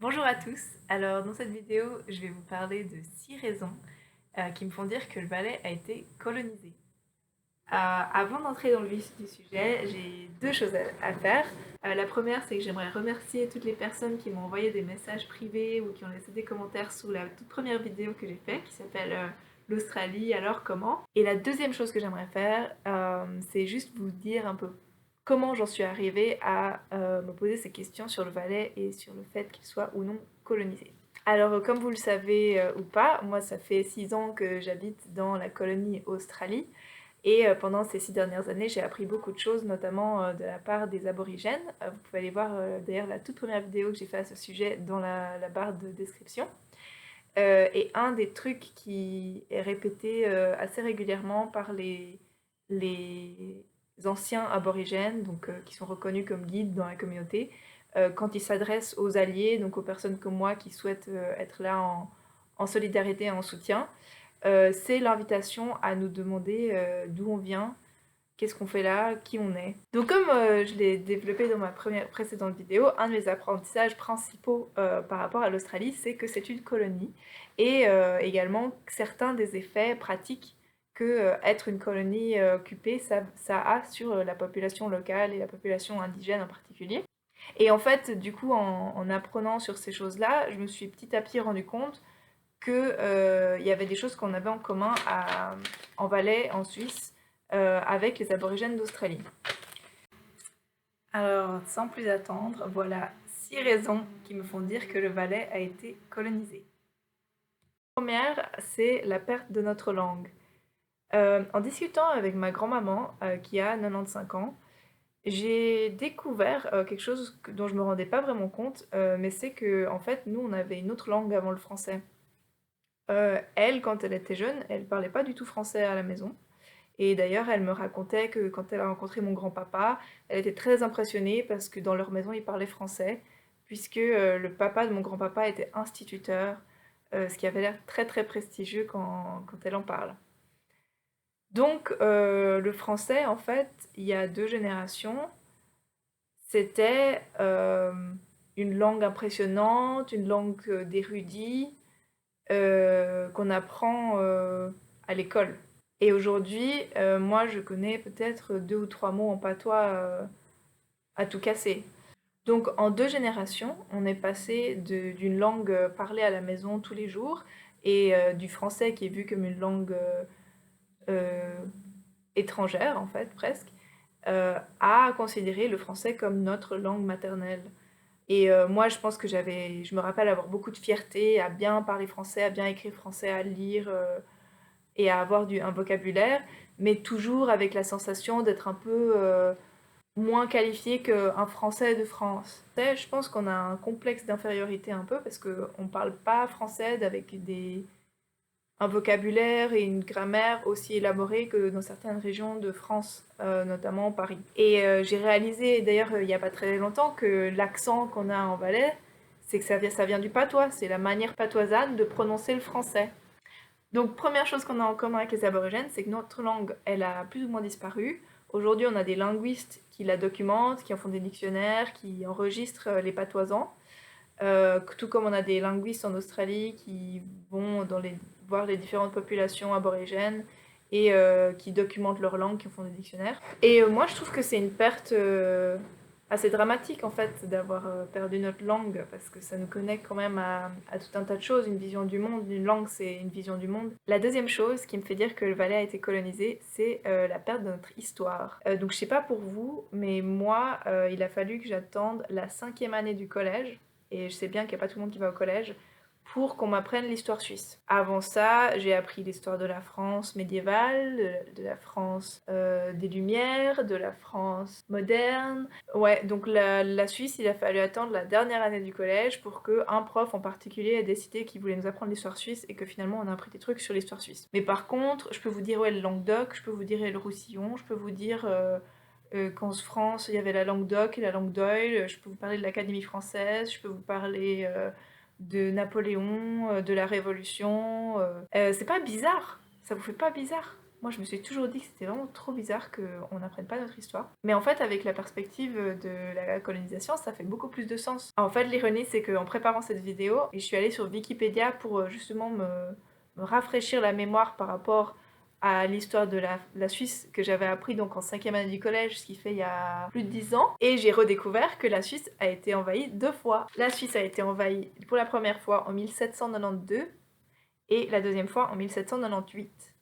Bonjour à tous, alors dans cette vidéo je vais vous parler de 6 raisons qui me font dire que le Valais a été colonisé. Avant d'entrer dans le vif du sujet, j'ai deux choses à faire. La première, c'est que j'aimerais remercier toutes les personnes qui m'ont envoyé des messages privés ou qui ont laissé des commentaires sous la toute première vidéo que j'ai faite qui s'appelle l'Australie, alors comment. Et la deuxième chose que j'aimerais faire, c'est juste vous dire un peu comment j'en suis arrivée à me poser ces questions sur le Valais et sur le fait qu'il soit ou non colonisé. Alors, comme vous le savez ou pas, moi ça fait 6 ans que j'habite dans la colonie Australie. Et pendant ces 6 dernières années, j'ai appris beaucoup de choses, notamment de la part des aborigènes. Vous pouvez aller voir d'ailleurs la toute première vidéo que j'ai faite à ce sujet dans la barre de description. Et un des trucs qui est répété assez régulièrement par les anciens aborigènes, donc qui sont reconnus comme guides dans la communauté, quand ils s'adressent aux alliés, donc aux personnes comme moi qui souhaitent être là en solidarité et en soutien, c'est l'invitation à nous demander d'où on vient, qu'est-ce qu'on fait là, qui on est. Donc comme je l'ai développé dans ma précédente vidéo, un de mes apprentissages principaux par rapport à l'Australie, c'est que c'est une colonie et également certains des effets pratiques que être une colonie occupée, ça a sur la population locale et la population indigène en particulier. Et en fait, du coup, en apprenant sur ces choses-là, je me suis petit à petit rendu compte que il y avait des choses qu'on avait en commun en Valais, en Suisse, avec les aborigènes d'Australie. Alors, sans plus attendre, voilà 6 raisons qui me font dire que le Valais a été colonisé. La première, c'est la perte de notre langue. En discutant avec ma grand-maman, qui a 95 ans, j'ai découvert quelque chose dont je me rendais pas vraiment compte, mais c'est que en fait, nous, on avait une autre langue avant le français. Elle, quand elle était jeune, elle parlait pas du tout français à la maison. Et d'ailleurs, elle me racontait que quand elle a rencontré mon grand-papa, elle était très impressionnée parce que dans leur maison, ils parlaient français, puisque le papa de mon grand-papa était instituteur, ce qui avait l'air très très prestigieux quand elle en parle. Donc, le français, en fait, il y a 2 générations, c'était une langue impressionnante, une langue d'érudits, qu'on apprend à l'école. Et aujourd'hui, moi, je connais peut-être 2 ou 3 mots en patois à tout casser. Donc, en 2 générations, on est passé d'une langue parlée à la maison tous les jours et du français qui est vu comme une langue euh, étrangère, en fait, presque, à considérer le français comme notre langue maternelle. Et moi, je pense que je me rappelle avoir beaucoup de fierté à bien parler français, à bien écrire français, à lire et à avoir un vocabulaire, mais toujours avec la sensation d'être un peu moins qualifié qu'un Français de France. Je pense qu'on a un complexe d'infériorité un peu parce qu'on ne parle pas français avec un vocabulaire et une grammaire aussi élaborés que dans certaines régions de France, notamment Paris. Et j'ai réalisé, d'ailleurs, il n'y a pas très longtemps, que l'accent qu'on a en Valais, c'est que ça vient du patois, c'est la manière patoisane de prononcer le français. Donc, première chose qu'on a en commun avec les aborigènes, c'est que notre langue, elle a plus ou moins disparu. Aujourd'hui, on a des linguistes qui la documentent, qui en font des dictionnaires, qui enregistrent les patoisans. Tout comme on a des linguistes en Australie qui vont voir les différentes populations aborigènes et qui documentent leur langue, qui en font des dictionnaires. Et moi, je trouve que c'est une perte assez dramatique en fait d'avoir perdu notre langue parce que ça nous connecte quand même à tout un tas de choses, une vision du monde, une langue c'est une vision du monde. La deuxième chose qui me fait dire que le Valais a été colonisé, c'est la perte de notre histoire. Donc je sais pas pour vous, mais moi il a fallu que j'attende la 5e année du collège, et je sais bien qu'il n'y a pas tout le monde qui va au collège, pour qu'on m'apprenne l'histoire suisse. Avant ça, j'ai appris l'histoire de la France médiévale, de la France des Lumières, de la France moderne. Ouais, donc la Suisse, il a fallu attendre la dernière année du collège pour qu'un prof en particulier ait décidé qu'il voulait nous apprendre l'histoire suisse et que finalement on a appris des trucs sur l'histoire suisse. Mais par contre, je peux vous dire ouais, le Languedoc, je peux vous dire le Roussillon, je peux vous dire qu'en France, il y avait la langue d'Oc et la langue d'Oil. Je peux vous parler de l'Académie française, je peux vous parler de Napoléon, de la Révolution. C'est pas bizarre? Ça vous fait pas bizarre? Moi, je me suis toujours dit que c'était vraiment trop bizarre qu'on n'apprenne pas notre histoire. Mais en fait, avec la perspective de la colonisation, ça fait beaucoup plus de sens. En fait, l'ironie, c'est qu'en préparant cette vidéo, je suis allée sur Wikipédia pour justement me rafraîchir la mémoire par rapport à l'histoire de la Suisse que j'avais appris donc en 5e année du collège, ce qui fait il y a plus de 10 ans. Et j'ai redécouvert que la Suisse a été envahie 2 fois. La Suisse a été envahie pour la première fois en 1792 et la deuxième fois en 1798.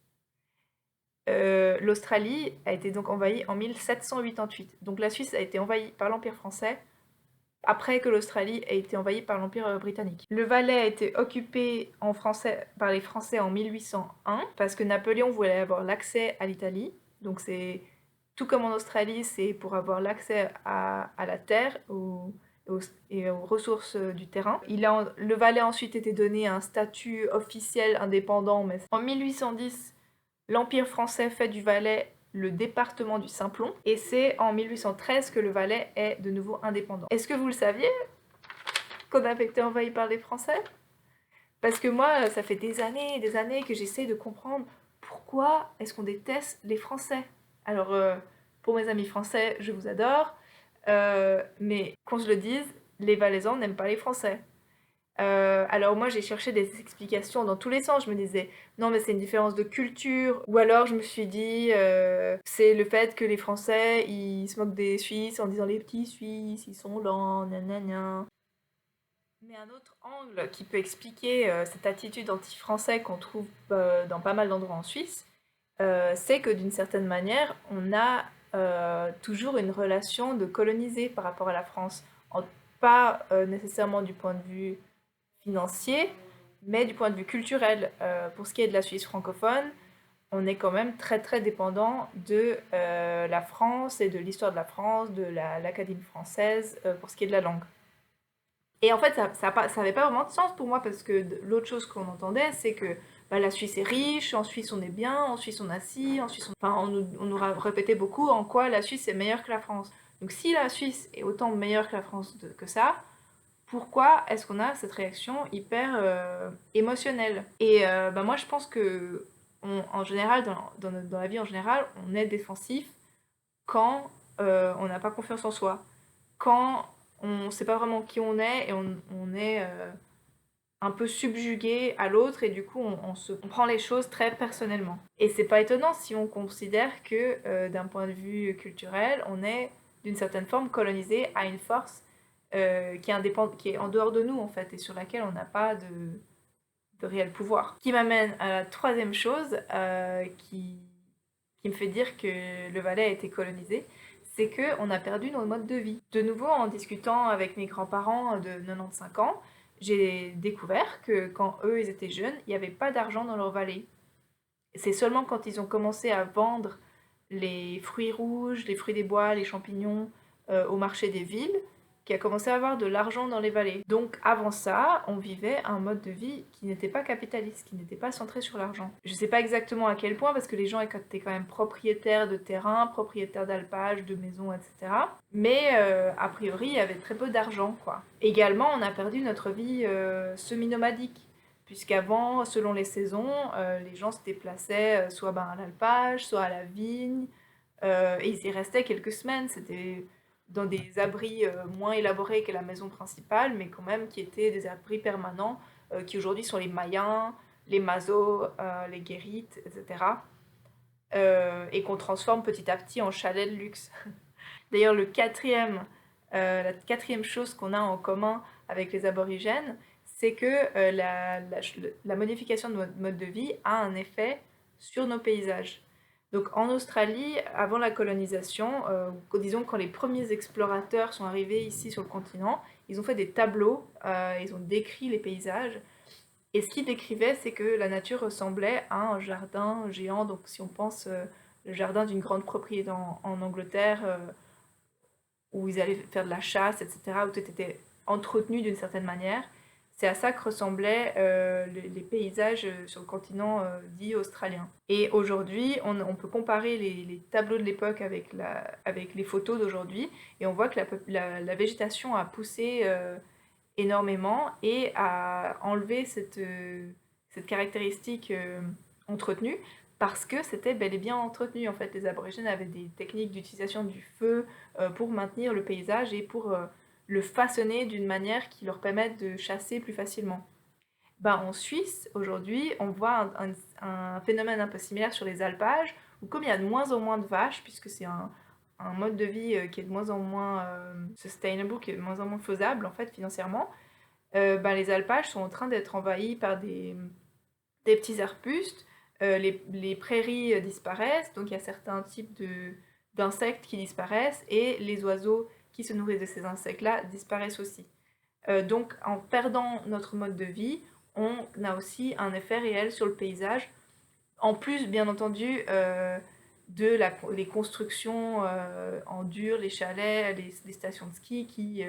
L'Australie a été donc envahie en 1788. Donc la Suisse a été envahie par l'Empire français après que l'Australie ait été envahie par l'Empire britannique. Le Valais a été occupé par les Français en 1801 parce que Napoléon voulait avoir l'accès à l'Italie. Donc c'est tout comme en Australie, c'est pour avoir l'accès à la terre et aux ressources du terrain. Le Valais a ensuite été donné un statut officiel indépendant, mais en 1810, l'Empire français fait du Valais le département du Simplon, et c'est en 1813 que le Valais est de nouveau indépendant. Est-ce que vous le saviez qu'on avait été envahi par les Français? Parce que moi, ça fait des années et des années que j'essaie de comprendre pourquoi est-ce qu'on déteste les Français. Alors, pour mes amis français, je vous adore, mais qu'on se le dise, les Valaisans n'aiment pas les Français. Alors moi j'ai cherché des explications dans tous les sens, je me disais non mais c'est une différence de culture, ou alors je me suis dit c'est le fait que les Français ils se moquent des Suisses en disant les petits Suisses ils sont lents, gna. Mais un autre angle qui peut expliquer cette attitude anti-français qu'on trouve dans pas mal d'endroits en Suisse, c'est que d'une certaine manière on a toujours une relation de colonisé par rapport à la France, pas nécessairement du point de vue financier, mais du point de vue culturel. Pour ce qui est de la Suisse francophone, on est quand même très très dépendant de la France et de l'histoire de la France, de l'Académie française, pour ce qui est de la langue. Et en fait, ça n'avait pas vraiment de sens pour moi, parce que l'autre chose qu'on entendait, c'est que bah, la Suisse est riche, en Suisse on est bien, en Suisse on a ci, en Suisse on... Enfin, on nous répétait beaucoup en quoi la Suisse est meilleure que la France. Donc si la Suisse est autant meilleure que la France que ça, pourquoi est-ce qu'on a cette réaction hyper émotionnelle? Et bah moi je pense que en général, dans la vie en général, on est défensif quand on n'a pas confiance en soi, quand on ne sait pas vraiment qui on est et on est un peu subjugué à l'autre, et du coup on prend les choses très personnellement. Et c'est pas étonnant si on considère que d'un point de vue culturel, on est d'une certaine forme colonisé à une force qui est en dehors de nous en fait, et sur laquelle on n'a pas de réel pouvoir. Ce qui m'amène à la troisième chose qui me fait dire que le Valais a été colonisé, c'est qu'on a perdu nos modes de vie. De nouveau, en discutant avec mes grands-parents de 95 ans, j'ai découvert que quand eux ils étaient jeunes, il n'y avait pas d'argent dans leur vallée. C'est seulement quand ils ont commencé à vendre les fruits rouges, les fruits des bois, les champignons au marché des villes, qui a commencé à avoir de l'argent dans les vallées. Donc avant ça, on vivait un mode de vie qui n'était pas capitaliste, qui n'était pas centré sur l'argent. Je sais pas exactement à quel point, parce que les gens étaient quand même propriétaires de terrains, propriétaires d'alpages, de maisons, etc. Mais a priori, il y avait très peu d'argent, quoi. Également, on a perdu notre vie semi-nomadique, puisqu'avant, selon les saisons, les gens se déplaçaient soit à l'alpage, soit à la vigne, et ils y restaient quelques semaines. C'était dans des abris moins élaborés que la maison principale, mais quand même qui étaient des abris permanents, qui aujourd'hui sont les Mayens, les Mazos, les Guérites, etc. Et qu'on transforme petit à petit en chalets de luxe. D'ailleurs, la quatrième chose qu'on a en commun avec les aborigènes, c'est que la modification de notre mode de vie a un effet sur nos paysages. Donc en Australie, avant la colonisation, disons quand les premiers explorateurs sont arrivés ici sur le continent, ils ont fait des tableaux, ils ont décrit les paysages. Et ce qu'ils décrivaient, c'est que la nature ressemblait à un jardin géant. Donc si on pense le jardin d'une grande propriété en Angleterre, où ils allaient faire de la chasse, etc., où tout était entretenu d'une certaine manière. C'est à ça que ressemblaient les paysages sur le continent dit australien. Et aujourd'hui, on peut comparer les tableaux de l'époque avec les photos d'aujourd'hui, et on voit que la végétation a poussé énormément et a enlevé cette caractéristique entretenue parce que c'était bel et bien entretenu. En fait, les aborigènes avaient des techniques d'utilisation du feu pour maintenir le paysage et pour le façonner d'une manière qui leur permette de chasser plus facilement. Ben, en Suisse, aujourd'hui, on voit un phénomène un peu similaire sur les alpages, où comme il y a de moins en moins de vaches, puisque c'est un mode de vie qui est de moins en moins sustainable, qui est de moins en moins faisable en fait financièrement, ben, les alpages sont en train d'être envahis par des petits arbustes, les prairies disparaissent, donc il y a certains types d'insectes qui disparaissent, et les oiseaux qui se nourrissent de ces insectes-là disparaissent aussi. Donc en perdant notre mode de vie, on a aussi un effet réel sur le paysage, en plus bien entendu les constructions en dur, les chalets, les stations de ski qui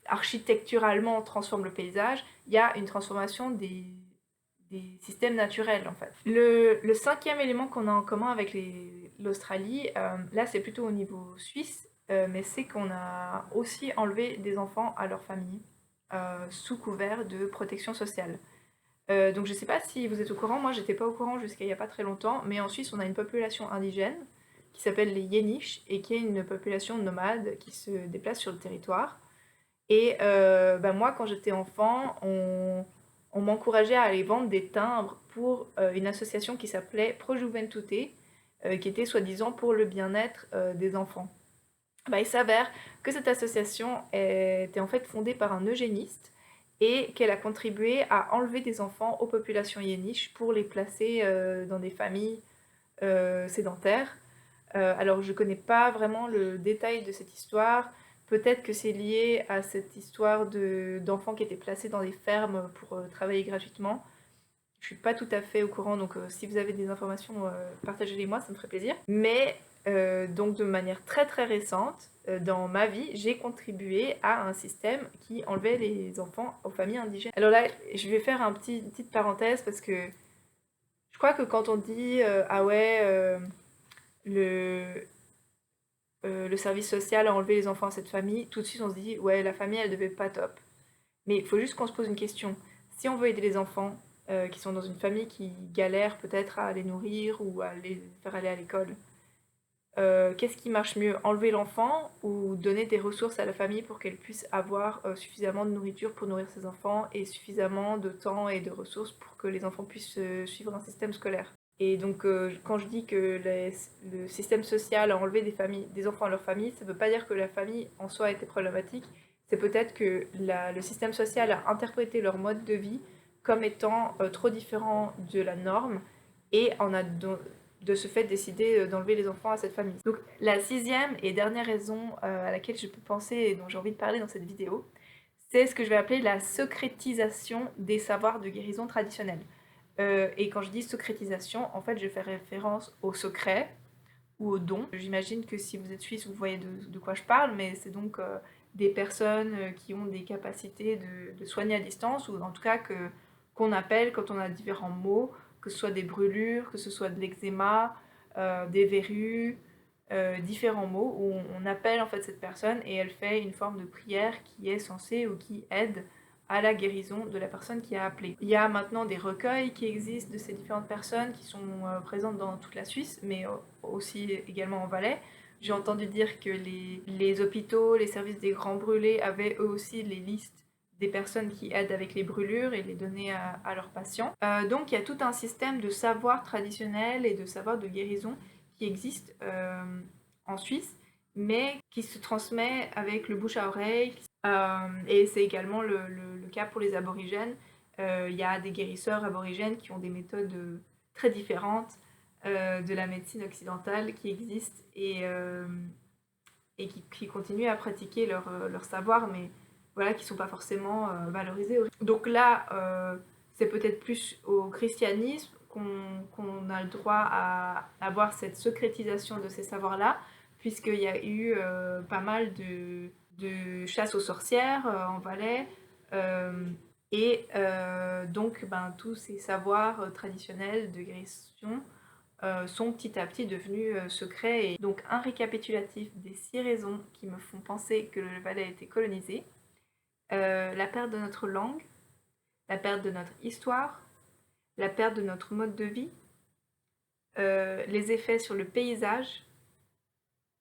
architecturalement transforment le paysage. Il y a une transformation des systèmes naturels en fait. Le cinquième élément qu'on a en commun avec l'Australie, là c'est plutôt au niveau suisse, mais c'est qu'on a aussi enlevé des enfants à leur famille sous couvert de protection sociale. Donc je sais pas si vous êtes au courant, moi j'étais pas au courant jusqu'à il y a pas très longtemps, mais en Suisse on a une population indigène qui s'appelle les Yéniches et qui est une population nomade qui se déplace sur le territoire. Et bah, moi quand j'étais enfant, on m'encourageait à aller vendre des timbres pour une association qui s'appelait Pro Juventute, qui était soi-disant pour le bien-être des enfants. Bah, il s'avère que cette association était en fait fondée par un eugéniste et qu'elle a contribué à enlever des enfants aux populations yéniches pour les placer dans des familles sédentaires. Alors je connais pas vraiment le détail de cette histoire. Peut-être que c'est lié à cette histoire d'enfants qui étaient placés dans des fermes pour travailler gratuitement. Je suis pas tout à fait au courant, donc si vous avez des informations, partagez-les-moi, ça me ferait plaisir. Mais donc de manière très très récente, dans ma vie, j'ai contribué à un système qui enlevait les enfants aux familles indigènes. Alors là, je vais faire une petite parenthèse parce que je crois que quand on dit ah ouais, le, le service social a enlevé les enfants à cette famille, tout de suite on se dit ouais, la famille elle devait être pas top. Mais il faut juste qu'on se pose une question. Si on veut aider les enfants qui sont dans une famille qui galère peut-être à les nourrir ou à les faire aller à l'école, qu'est-ce qui marche mieux? Enlever l'enfant ou donner des ressources à la famille pour qu'elle puisse avoir suffisamment de nourriture pour nourrir ses enfants et suffisamment de temps et de ressources pour que les enfants puissent suivre un système scolaire? Et donc, quand je dis que le système social a enlevé des enfants à leur famille, ça ne veut pas dire que la famille en soi était problématique. C'est peut-être que le système social a interprété leur mode de vie comme étant trop différent de la norme et en a de ce fait décidé d'enlever les enfants à cette famille. Donc la sixième et dernière raison à laquelle je peux penser et dont j'ai envie de parler dans cette vidéo, c'est ce que je vais appeler la secrétisation des savoirs de guérison traditionnels. Et quand je dis secrétisation, en fait je fais référence au secret ou au don. J'imagine que si vous êtes suisse, vous voyez de quoi je parle, mais c'est donc des personnes qui ont des capacités de soigner à distance, ou en tout cas qu'on appelle quand on a différents maux, que ce soit des brûlures, que ce soit de l'eczéma, des verrues, différents mots, où on appelle en fait cette personne et elle fait une forme de prière qui est censée ou qui aide à la guérison de la personne qui a appelé. Il y a maintenant des recueils qui existent de ces différentes personnes qui sont présentes dans toute la Suisse, mais aussi également en Valais. J'ai entendu dire que les hôpitaux, les services des grands brûlés avaient eux aussi les listes des personnes qui aident avec les brûlures et les donner à leurs patients. Donc il y a tout un système de savoir traditionnel et de savoir de guérison qui existe en Suisse, mais qui se transmet avec le bouche à oreille. Et c'est également le cas pour les aborigènes. Il y a des guérisseurs aborigènes qui ont des méthodes très différentes de la médecine occidentale qui existent et qui continuent à pratiquer leur savoir, mais voilà, qui ne sont pas forcément valorisés. Donc là, c'est peut-être plus au christianisme qu'on a le droit à avoir cette secrétisation de ces savoirs-là, puisqu'il y a eu pas mal de chasse aux sorcières en Valais, et donc ben, tous ces savoirs traditionnels de guérison sont petit à petit devenus secrets. Et donc un récapitulatif des 6 raisons qui me font penser que le Valais a été colonisé: la perte de notre langue, la perte de notre histoire, la perte de notre mode de vie, les effets sur le paysage,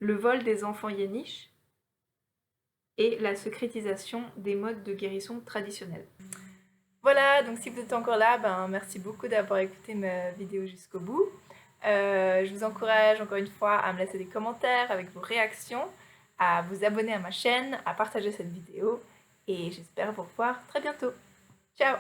le vol des enfants yéniches et la secrétisation des modes de guérison traditionnels. Voilà, donc si vous êtes encore là, merci beaucoup d'avoir écouté ma vidéo jusqu'au bout. Je vous encourage encore une fois à me laisser des commentaires avec vos réactions, à vous abonner à ma chaîne, à partager cette vidéo et j'espère vous revoir très bientôt. Ciao!